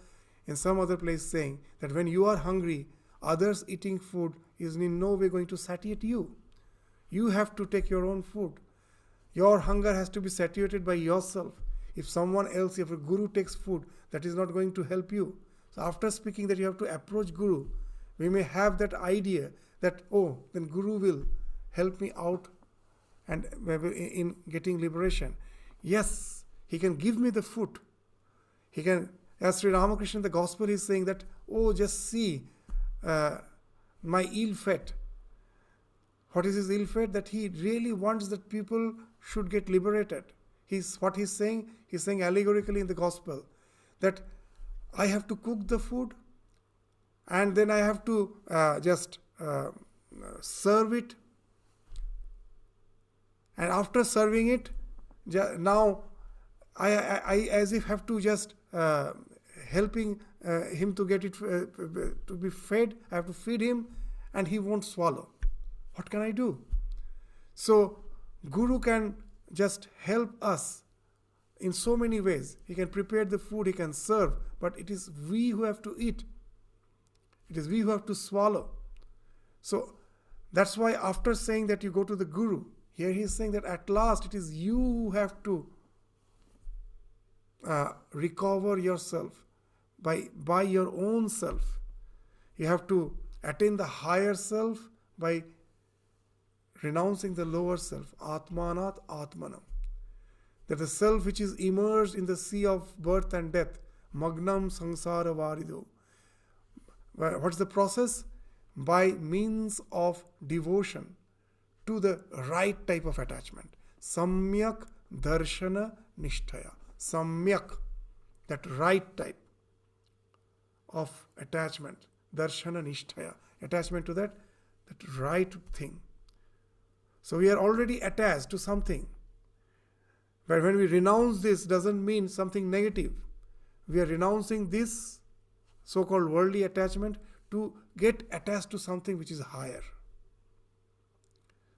in some other place saying that when you are hungry, others eating food is in no way going to satiate you. You have to take your own food. Your hunger has to be satiated by yourself. If someone else, if a guru takes food, that is not going to help you. So after speaking that you have to approach Guru, we may have that idea that, oh, then Guru will help me out and in getting liberation. Yes, he can give me the food. He can, as Sri Ramakrishna in the Gospel is saying that, oh, just see my ill fate. What is his ill fate? That he really wants that people should get liberated. What he's saying allegorically in the Gospel, that I have to cook the food and then I have to just serve it. And after serving it, now I as if have to just helping him to get it to be fed. I have to feed him and he won't swallow. What can I do? So Guru can just help us in so many ways. He can prepare the food, he can serve, but it is we who have to eat. It is we who have to swallow. So that's why after saying that you go to the Guru, here he is saying that at last it is you who have to recover yourself by your own self. You have to attain the higher self by renouncing the lower self, Atmanat Atmanam. That the self which is immersed in the sea of birth and death, Magnam Sansara Varido. What's the process? By means of devotion to the right type of attachment. Samyak Darshana Nishtaya. Samyak, that right type of attachment. Darshana Nishtaya. Attachment to that right thing. So we are already attached to something. But when we renounce this, doesn't mean something negative. We are renouncing this so-called worldly attachment to get attached to something which is higher.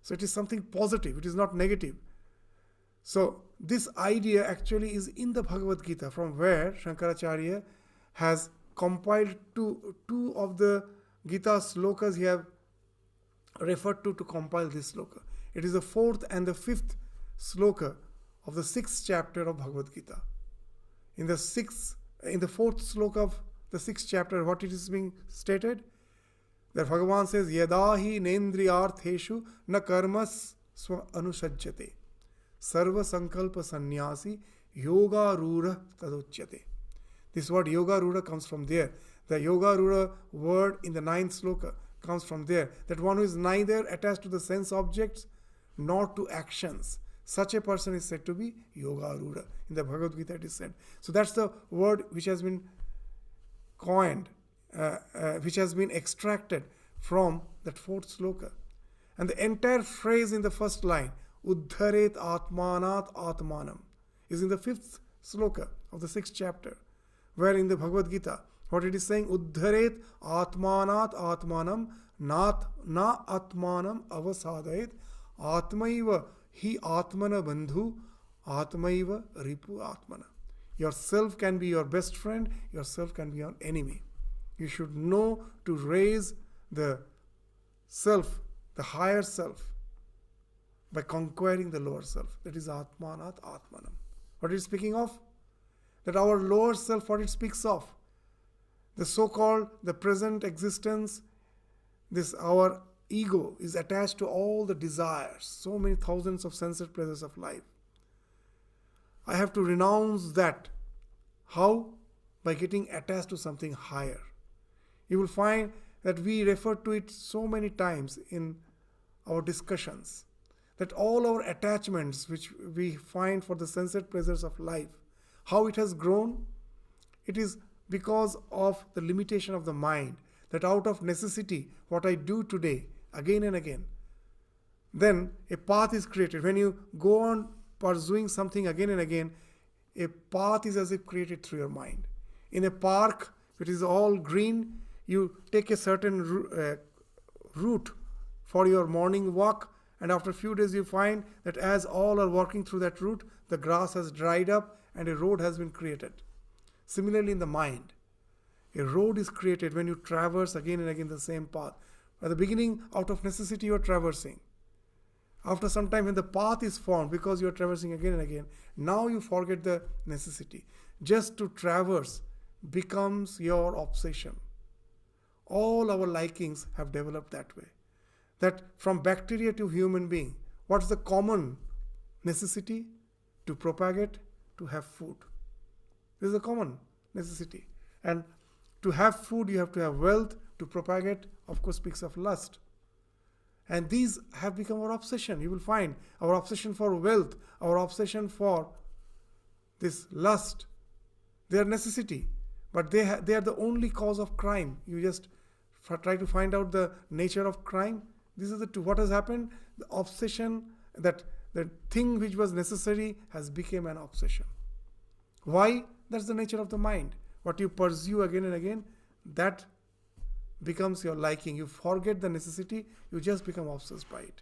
So it is something positive, it is not negative. So this idea actually is in the Bhagavad Gita, from where Shankaracharya has compiled two of the Gita slokas he have referred to compile this sloka. It is the fourth and the fifth sloka of the sixth chapter of Bhagavad Gita. In the fourth sloka of the sixth chapter, what it is being stated? That Bhagavan says, Yadahi nendriyartheshu na karmas swa anusajjate sarva sankalpa sannyasi yoga rura taduchyate. This word yoga rura comes from there. The yoga rura word in the ninth sloka comes from there. That one who is neither attached to the sense objects nor to actions. Such a person is said to be yoga rura. In the Bhagavad Gita it is said. So that's the word which has been coined, which has been extracted from that fourth sloka. And the entire phrase in the first line, Uddharet Atmanat Atmanam, is in the fifth sloka of the sixth chapter, where in the Bhagavad Gita, what it is saying, Uddharet Atmanat Atmanam na Atmanam avasadayet Atmaiva hi Atmana Bandhu Atmaiva Ripu Atmana. Yourself can be your best friend, yourself can be your enemy. You should know to raise the self, the higher self, by conquering the lower self. That is Atmanat Atmanam. What it is speaking of? That our lower self, what it speaks of? The so-called, the present existence, this our ego is attached to all the desires, so many thousands of sensuous pleasures of life. I have to renounce that. How? By getting attached to something higher. You will find that we refer to it so many times in our discussions, that all our attachments which we find for the sensuous pleasures of life, how it has grown? It is because of the limitation of the mind, that out of necessity, what I do today, again and again, then a path is created. When you go on pursuing something again and again, a path is as if created through your mind. In a park, which is all green, you take a certain route for your morning walk, and after a few days you find that as all are walking through that route, the grass has dried up and a road has been created. Similarly in the mind, a road is created when you traverse again and again the same path. At the beginning, out of necessity you are traversing. After some time, when the path is formed, because you are traversing again and again, now you forget the necessity. Just to traverse becomes your obsession. All our likings have developed that way. That from bacteria to human being, what's the common necessity? To propagate, to have food. This is a common necessity. And to have food, you have to have wealth. To propagate, of course, speaks of lust. And these have become our obsession. You will find our obsession for wealth, our obsession for this lust, they are necessity. But they are the only cause of crime. You just try to find out the nature of crime. These are the two. What has happened? The obsession, that the thing which was necessary has become an obsession. Why? That's the nature of the mind. What you pursue again and again, that becomes your liking. You forget the necessity, you just become obsessed by it.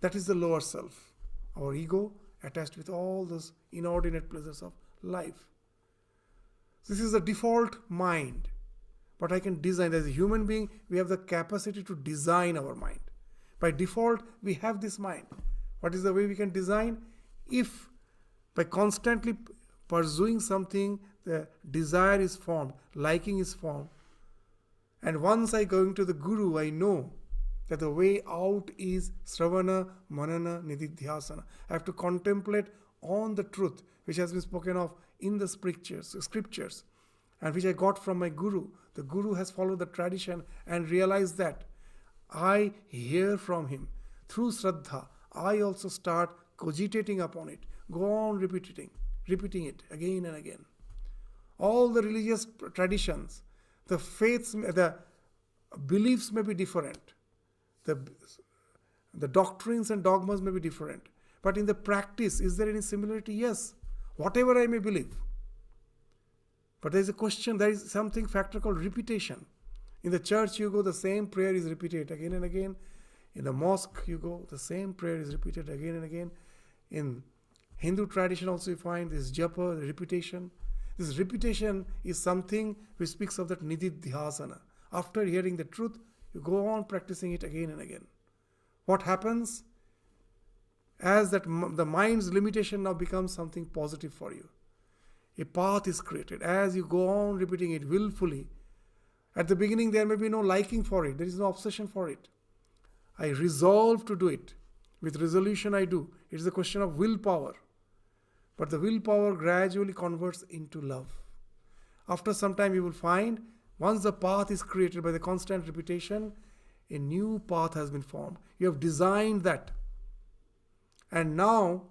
That is the lower self, our ego attached with all those inordinate pleasures of life. This is the default mind. But I can design. As a human being, we have the capacity to design our mind. By default, we have this mind. What is the way we can design? If by constantly pursuing something, the desire is formed, liking is formed, and once I go into the Guru, I know that the way out is Sravana, Manana, Nididhyasana. I have to contemplate on the truth which has been spoken of in the scriptures, and which I got from my Guru. The Guru has followed the tradition and realized that I hear from him. Through Shraddha, I also start cogitating upon it. Go on repeating it again and again. All the religious traditions, the faiths, the beliefs may be different. The doctrines and dogmas may be different. But in the practice, is there any similarity? Yes. Whatever I may believe. But there is a question, there is something factor called repetition. In the church you go, the same prayer is repeated again and again. In the mosque you go, the same prayer is repeated again and again. In Hindu tradition also you find this japa, the repetition. This repetition is something which speaks of that nididhyasana. After hearing the truth, you go on practicing it again and again. What happens? As that the mind's limitation now becomes something positive for you. A path is created. As you go on repeating it willfully, at the beginning there may be no liking for it. There is no obsession for it. I resolve to do it. With resolution I do. It is a question of willpower. But the willpower gradually converts into love. After some time you will find, once the path is created by the constant repetition, a new path has been formed. You have designed that. And now,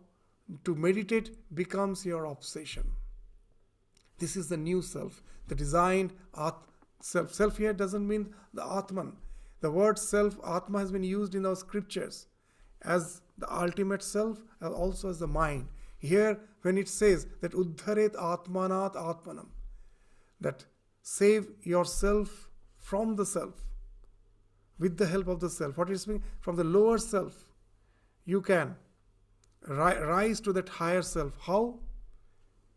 to meditate becomes your obsession. This is the new self, the designed self. Self here doesn't mean the Atman. The word self, Atma, has been used in our scriptures as the ultimate self, and also as the mind. Here, when it says that Uddharet Atmanat Atmanam, that save yourself from the self, with the help of the self. What is mean? From the lower self, you can rise to that higher self. How?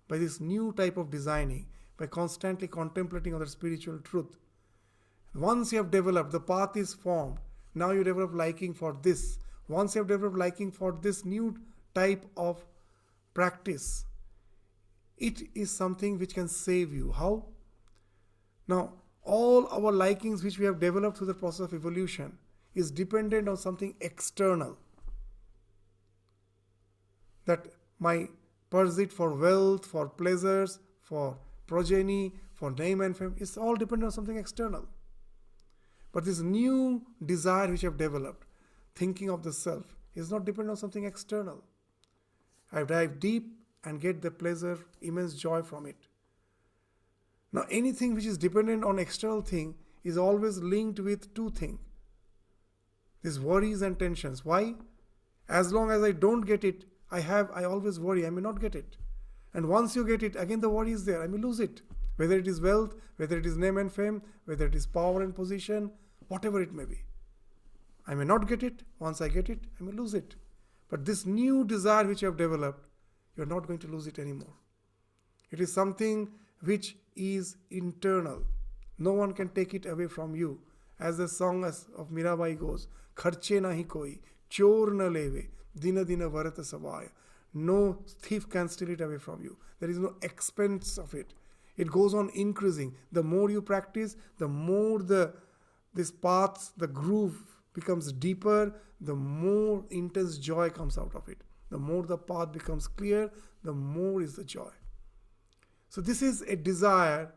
By this new type of designing, by constantly contemplating on the spiritual truth. Once you have developed, the path is formed. Now you develop liking for this. Once you have developed liking for this new type of practice, it is something which can save you. How? Now, all our likings which we have developed through the process of evolution is dependent on something external. That my pursuit for wealth, for pleasures, for progeny, for name and fame, is all dependent on something external. But this new desire which I have developed, thinking of the self, is not dependent on something external. I dive deep and get the pleasure, immense joy from it. Now anything which is dependent on external thing is always linked with two things. These worries and tensions. Why? As long as I don't get it, I always worry, I may not get it. And once you get it, again the worry is there, I may lose it. Whether it is wealth, whether it is name and fame, whether it is power and position, whatever it may be. I may not get it, once I get it, I may lose it. But this new desire which you have developed, you are not going to lose it anymore. It is something which is internal. No one can take it away from you. As the song of Mirabai goes, Kharche nahi koi, chor na leve, dina dina varata savaya. No thief can steal it away from you. There is no expense of it. It goes on increasing. The more you practice, the more this path, the groove becomes deeper, the more intense joy comes out of it. The more the path becomes clear, the more is the joy. So this is a desire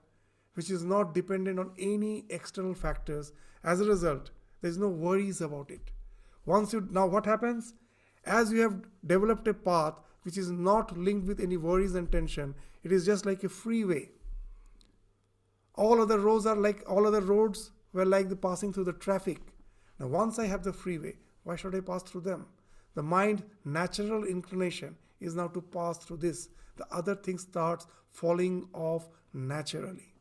which is not dependent on any external factors. As a result, there is no worries about it. Now what happens? As you have developed a path which is not linked with any worries and tension, it is just like a freeway. All other roads were like the passing through the traffic. Now once I have the freeway, why should I pass through them? The mind's natural inclination is now to pass through this. The other thing starts falling off naturally.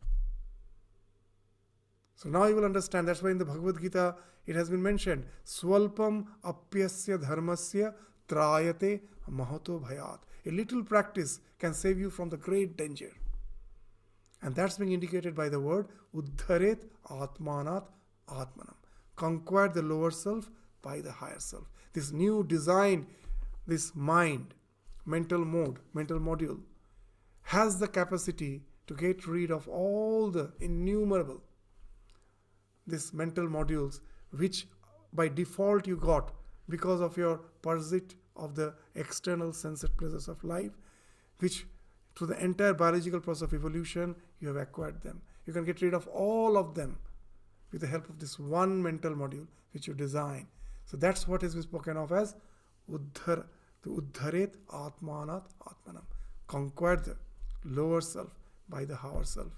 So now you will understand. That's why in the Bhagavad Gita it has been mentioned, Swalpam apyasya dharmasya trayate mahato bhayat. A little practice can save you from the great danger. And that's being indicated by the word Uddharet Atmanat Atmanam. Conquer the lower self by the higher self. This new design, this mind, mental module, has the capacity to get rid of all the innumerable these mental modules which by default you got because of your pursuit of the external sensate pleasures of life, which through the entire biological process of evolution you have acquired them. You can get rid of all of them with the help of this one mental module which you design. So that's what has been spoken of as Uddharet Atmanat Atmanam. Conquer the lower self by the higher self.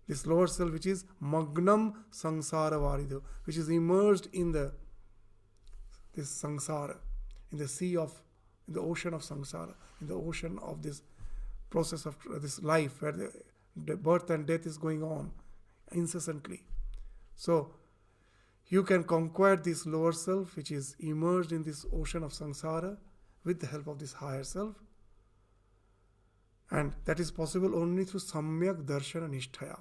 This lower self which is Magnam Sangsara Varido, which is immersed in this Sangsara, in the ocean of Sangsara, in the ocean of this process of this life where the birth and death is going on incessantly. So you can conquer this lower self which is immersed in this ocean of Sangsara with the help of this higher self. And that is possible only through samyak darshana nishtaya.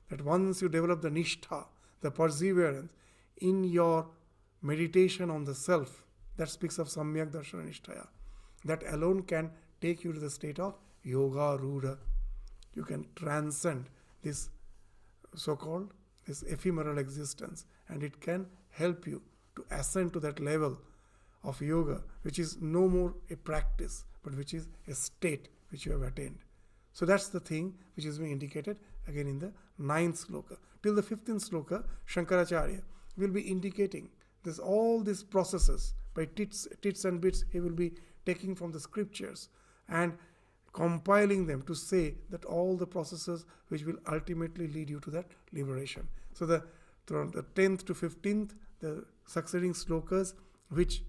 That once you develop the nishtha, the perseverance in your meditation on the self, that speaks of samyak darshana nishtaya. That alone can take you to the state of yoga rudha. You can transcend this so-called, this ephemeral existence, and it can help you to ascend to that level of yoga, which is no more a practice, but which is a state which you have attained. So that's the thing which is being indicated again in the 9th sloka. Till the 15th sloka, Shankaracharya will be indicating this, all these processes by tits and bits. He will be taking from the scriptures and compiling them to say that all the processes which will ultimately lead you to that liberation. So from the 10th to 15th, the succeeding slokas which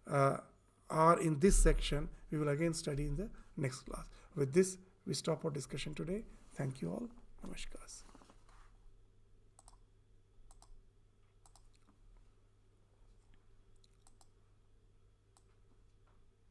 are in this section, we will again study in the next class. With this, we stop our discussion today. Thank you all. Namaskar.